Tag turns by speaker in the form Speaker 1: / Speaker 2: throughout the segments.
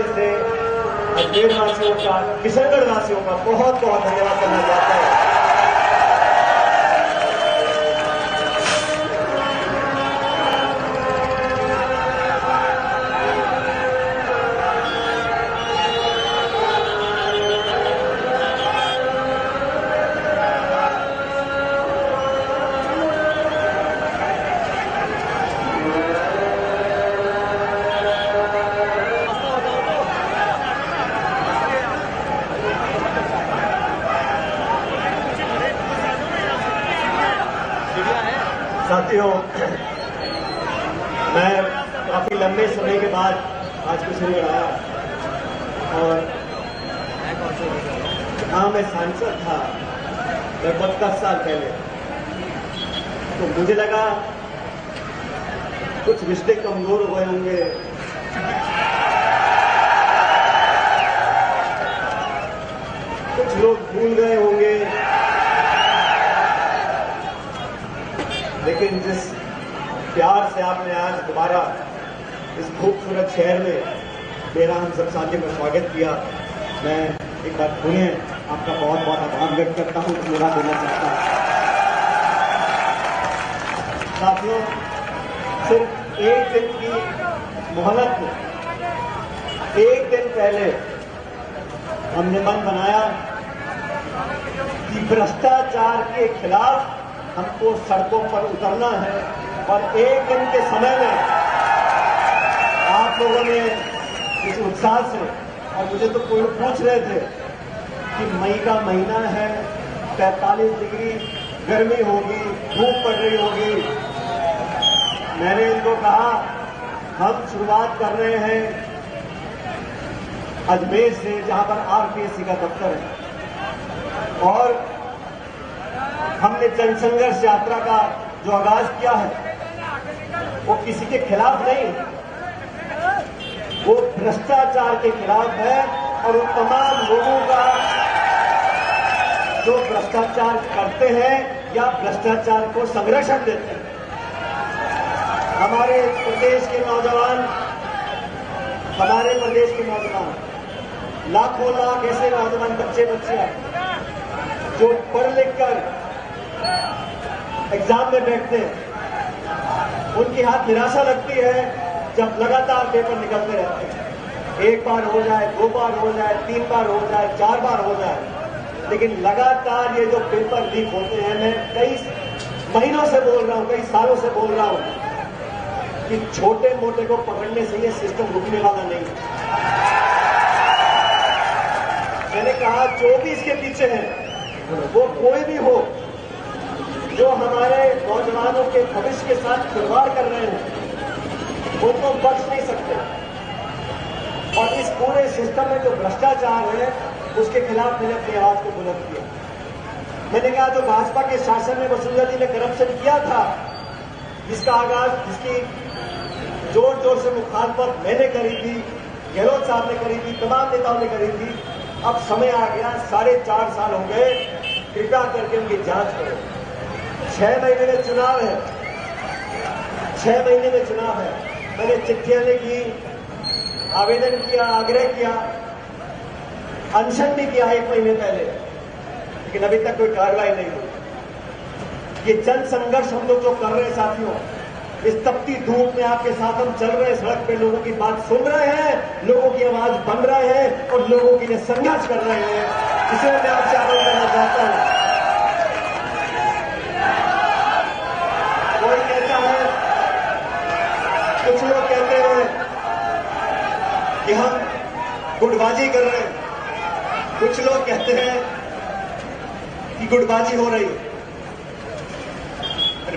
Speaker 1: दिल से अजमेर वासियों का, किशनगढ़ वासियों का बहुत बहुत धन्यवाद करना चाहता हूँ। साथियों, मैं काफी लंबे समय के बाद आज किशनगढ़ आया और हाँ, मैं सांसद था लगभग 10 साल पहले, तो मुझे लगा कुछ रिश्ते कमजोर हुए होंगे, कुछ लोग भूल गए होंगे, लेकिन जिस प्यार से आपने आज दोबारा इस खूबसूरत शहर में मेरा हम सब साथियों का स्वागत किया, मैं एक बार पुनः आपका बहुत बहुत आभार व्यक्त करता हूं, पूरा देना चाहता हूं। साथियों, सिर्फ एक दिन की मोहलत में, एक दिन पहले हमने मन बनाया कि भ्रष्टाचार के खिलाफ हमको सड़कों पर उतरना है, और एक दिन के समय में आप लोगों ने इस उत्साह से, और मुझे तो कोई पूछ रहे थे कि मई का महीना है, 45 डिग्री गर्मी होगी, धूप पड़ रही होगी, मैंने इनको कहा हम शुरुआत कर रहे हैं अजमेर से, जहां पर आरपीएससी का दफ्तर है, और हमने जनसंघर्ष यात्रा का जो आगाज किया है वो किसी के खिलाफ नहीं, वो भ्रष्टाचार के खिलाफ है, और उन तमाम लोगों का जो भ्रष्टाचार करते हैं या भ्रष्टाचार को संरक्षण देते हैं। हमारे प्रदेश के नौजवान, लाखों लाख ऐसे नौजवान बच्चे बच्चियां जो पढ़ लिख कर एग्जाम में बैठते हैं, उनके हाथ निराशा लगती है जब लगातार पेपर निकलते रहते हैं। एक बार हो जाए, 2 बार हो जाए, 3 बार हो जाए, 4 बार हो जाए, लेकिन लगातार ये जो पेपर लीक होते हैं, मैं कई महीनों से बोल रहा हूं, कई सालों से बोल रहा हूं कि छोटे मोटे को पकड़ने से ये सिस्टम रुकने वाला नहीं है। मैंने कहा जो भी इसके पीछे है, वो कोई भी हो, जो हमारे नौजवानों के भविष्य के साथ खिलवाड़ कर रहे हैं, उनको बख्श नहीं सकते, और इस पूरे सिस्टम में जो भ्रष्टाचार है उसके खिलाफ मैंने अपनी आवाज को बुलंद किया। मैंने कहा जो भाजपा के शासन में वसुंधरा जी ने करप्शन किया था, जिसका आगाज, जिसकी जोर जोर से मुखालफत मैंने करी थी, गहलोत साहब ने करी थी, तमाम नेताओं ने करी थी, अब समय आ गया, 4.5 साल हो गए, कृपया करके उनकी जांच करो। 6 महीने में चुनाव है, 6 महीने में चुनाव है। मैंने चिट्ठियां लिखी, आवेदन किया, आग्रह किया, अनशन भी किया 1 महीने पहले, लेकिन अभी तक कोई कार्रवाई नहीं हुई। ये जन संघर्ष हम लोग जो कर रहे हैं साथियों, इस तपती धूप में आपके साथ हम चल रहे हैं, सड़क पे लोगों की बात सुन रहे हैं, लोगों की आवाज बन रहे हैं और लोगों के लिए संघर्ष कर रहे हैं। इसे मैं आपसे आग्रह करना चाहता हूं। कोई कहता है, कुछ लोग कहते हैं कि हम गुटबाजी कर रहे हैं, कुछ लोग कहते हैं कि गुटबाजी हो रही है।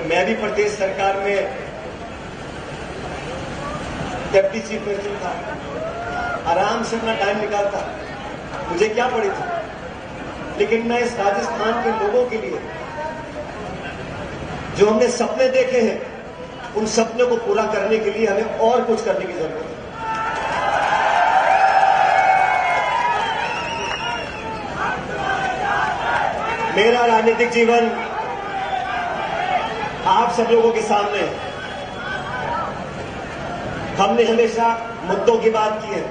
Speaker 1: मैं भी प्रदेश सरकार में डिप्टी चीफ मिनिस्टर था, आराम से अपना टाइम निकालता, मुझे क्या पड़ी थी, लेकिन मैं इस राजस्थान के लोगों के लिए जो हमने सपने देखे हैं, उन सपनों को पूरा करने के लिए हमें और कुछ करने की जरूरत है। मेरा राजनीतिक जीवन आप सब लोगों के सामने है। हमने हमेशा मुद्दों की बात की है,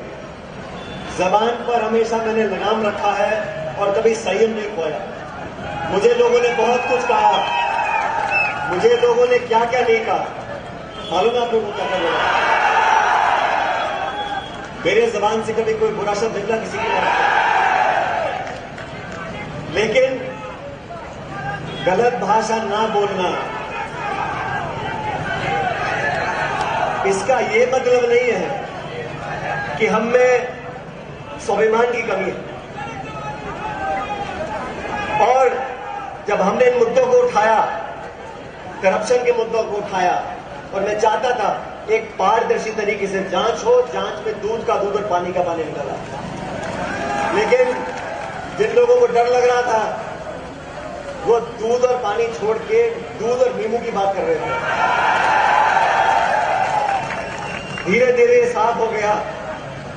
Speaker 1: जबान पर हमेशा मैंने लगाम रखा है और कभी संयम नहीं खोया। मुझे लोगों ने बहुत कुछ कहा, मुझे लोगों ने क्या क्या नहीं कहा। मालूम है आप लोगों को क्या क्या बोला? मेरे जबान से कभी कोई बुरा शब्द निकला किसी की तरफ, लेकिन गलत भाषा ना बोलना, इसका ये मतलब नहीं है कि हम में स्वाभिमान की कमी है। और जब हमने इन मुद्दों को उठाया, करप्शन के मुद्दों को उठाया, और मैं चाहता था एक पारदर्शी तरीके से जांच हो, जांच में दूध का दूध और पानी का पानी निकला। लेकिन जिन लोगों को डर लग रहा था वो दूध और पानी छोड़ के दूध और नींबू की बात कर रहे थे। धीरे धीरे साफ हो गया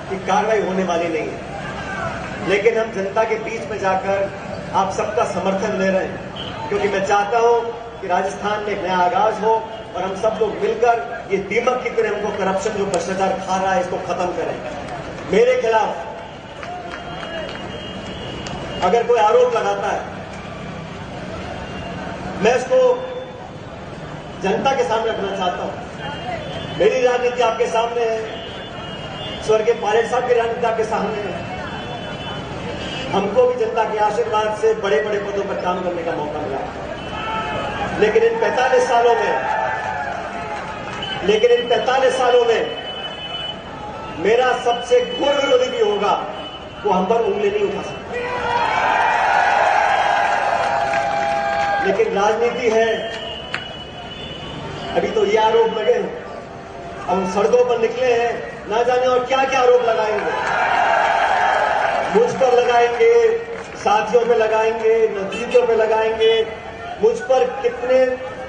Speaker 1: कि कार्रवाई होने वाली नहीं है, लेकिन हम जनता के बीच में जाकर आप सबका समर्थन ले रहे हैं, क्योंकि मैं चाहता हूं कि राजस्थान में एक नया आगाज हो और हम सब लोग मिलकर ये दीमक की तरह हमको करप्शन जो भ्रष्टाचार खा रहा है इसको खत्म करें। मेरे खिलाफ अगर कोई आरोप लगाता है, मैं इसको जनता के सामने रखना चाहता हूं। मेरी राजनीति आपके सामने है, स्वर्गीय पायलट साहब की राजनीति आपके सामने है। हमको भी जनता के आशीर्वाद से बड़े बड़े पदों पर काम करने का मौका मिला, लेकिन इन 45 सालों में मेरा सबसे घोर विरोधी भी होगा, वो हम पर उंगली नहीं उठा सकता। लेकिन राजनीति है, अभी तो ये आरोप लगे हैं, हम सड़कों पर निकले हैं, ना जाने और क्या क्या आरोप लगाएंगे। मुझ पर लगाएंगे, साथियों पे लगाएंगे, नतीजों पे लगाएंगे, मुझ पर कितने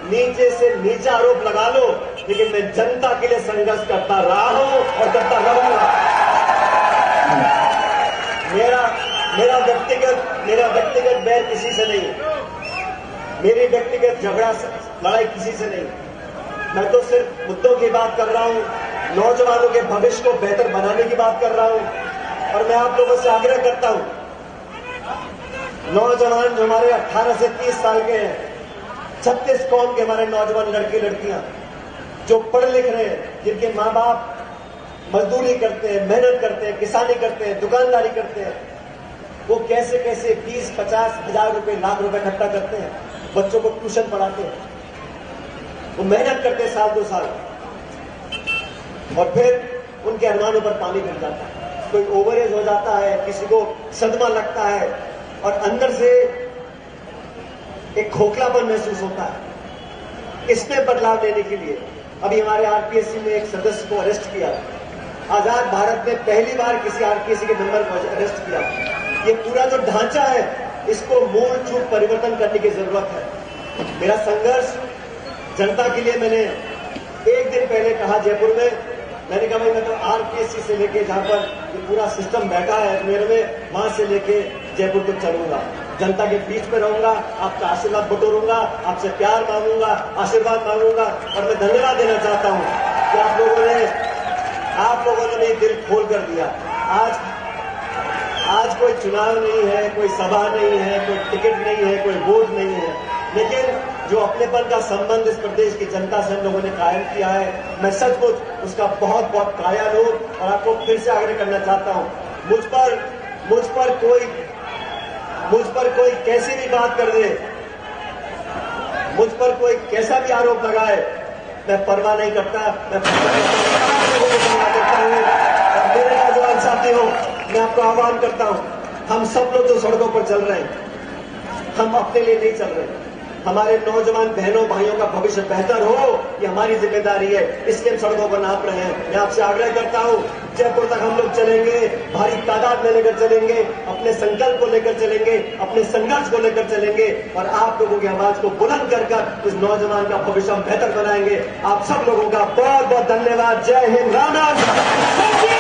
Speaker 1: नीचे से नीचा आरोप लगा लो, लेकिन मैं जनता के लिए संघर्ष करता रहा हूं और करता रहूंगा। मेरा व्यक्तिगत बैर किसी से नहीं है, मेरी व्यक्तिगत झगड़ा लड़ाई किसी से नहीं। मैं तो सिर्फ मुद्दों की बात कर रहा हूं, नौजवानों के भविष्य को बेहतर बनाने की बात कर रहा हूं। और मैं आप लोगों से आग्रह करता हूं, नौजवान जो हमारे 18 से 30 साल के हैं, 36 कौम के हमारे नौजवान लड़के लड़कियां जो पढ़ लिख रहे हैं, जिनके माँ बाप मजदूरी करते हैं, मेहनत करते हैं, किसानी करते हैं, दुकानदारी करते हैं, वो कैसे कैसे 20-50 हजार रुपए, लाख रुपए इकट्ठा करते हैं, बच्चों को ट्यूशन पढ़ाते हैं, वो मेहनत करते हैं साल 2 साल, और फिर उनके अरमानों पर पानी गिर जाता है। कोई ओवरेज हो जाता है, किसी को सदमा लगता है और अंदर से एक खोखलापन महसूस होता है। इसमें बदलाव लेने के लिए अभी हमारे आरपीएससी में एक सदस्य को अरेस्ट किया। आजाद भारत में पहली बार किसी आरपीएससी के मेंबर को अरेस्ट किया। ये पूरा जो ढांचा है, इसको मूल चूक परिवर्तन करने की जरूरत है। मेरा संघर्ष जनता के लिए, मैंने एक दिन पहले कहा जयपुर में, मैंने कहा भाई मैं तो आरपीएससी से लेके जहां पर ये पूरा सिस्टम बैठा है अजमेर में, वहां से लेके जयपुर तक चलूंगा, जनता के बीच में रहूंगा, आपका आशीर्वाद बटोरूंगा, आपसे प्यार मांगूंगा, आशीर्वाद मांगूंगा। और मैं धन्यवाद देना चाहता हूं कि आप लोगों ने मेरे दिल खोल कर दिया। आज कोई चुनाव नहीं है, कोई सभा नहीं है, कोई टिकट नहीं है, कोई वोट नहीं है, लेकिन जो अपनेपन का संबंध इस प्रदेश की जनता से हम लोगों ने कायम किया है, मैं सचमुच उसका बहुत बहुत कायल हूं। और आपको फिर से आग्रह करना चाहता हूं, मुझ पर कोई कैसी भी बात कर दे, मुझ पर कोई कैसा भी आरोप लगाए, मैं परवाह नहीं करता। मैं करता हूं। और मेरे नौजवान साथी हो, मैं आपको आह्वान करता हूं, हम सब लोग जो सड़कों पर चल रहे हैं, हम अपने लिए नहीं चल रहे। हमारे नौजवान बहनों भाइयों का भविष्य बेहतर हो, ये हमारी जिम्मेदारी है, इसके हम सड़कों पर नाप रहे हैं। मैं आपसे आग्रह करता हूं, जयपुर तक हम लोग चलेंगे, भारी तादाद में लेकर चलेंगे, अपने संकल्प को लेकर चलेंगे, अपने संघर्ष को लेकर चलेंगे, और आप लोगों की आवाज को बुलंद कर इस नौजवान का भविष्य हम बेहतर बनाएंगे। आप सब लोगों का बहुत बहुत धन्यवाद। जय हिंद, राम राम।